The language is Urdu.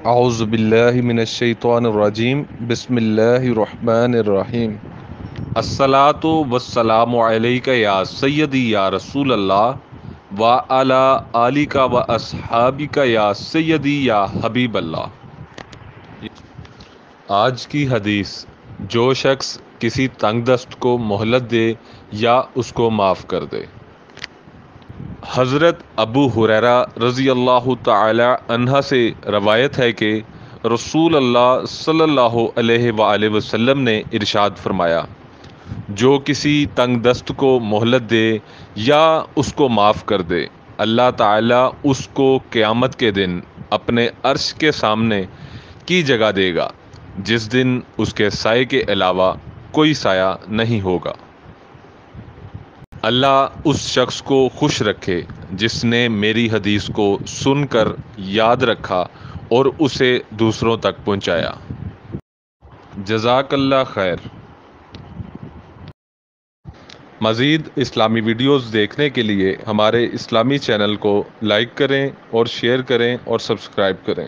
اعوذ باللہ من الشیطان الرجیم بسم اللہ الرحمن الرحیم الصلاۃ والسلام علیک یا سیدی یا رسول اللہ وعلی آلک و اصحابک یا سیدی یا حبیب اللہ۔ آج کی حدیث: جو شخص کسی تنگ دست کو مہلت دے یا اس کو معاف کر دے۔ حضرت ابو ہریرہ رضی اللہ تعالی عنہ سے روایت ہے کہ رسول اللہ صلی اللہ علیہ وآلہ وسلم نے ارشاد فرمایا: جو کسی تنگ دست کو مہلت دے یا اس کو معاف کر دے، اللہ تعالیٰ اس کو قیامت کے دن اپنے عرش کے سامنے کی جگہ دے گا، جس دن اس کے سائے کے علاوہ کوئی سایہ نہیں ہوگا۔ اللہ اس شخص کو خوش رکھے جس نے میری حدیث کو سن کر یاد رکھا اور اسے دوسروں تک پہنچایا۔ جزاک اللہ خیر۔ مزید اسلامی ویڈیوز دیکھنے کے لیے ہمارے اسلامی چینل کو لائک کریں اور شیئر کریں اور سبسکرائب کریں۔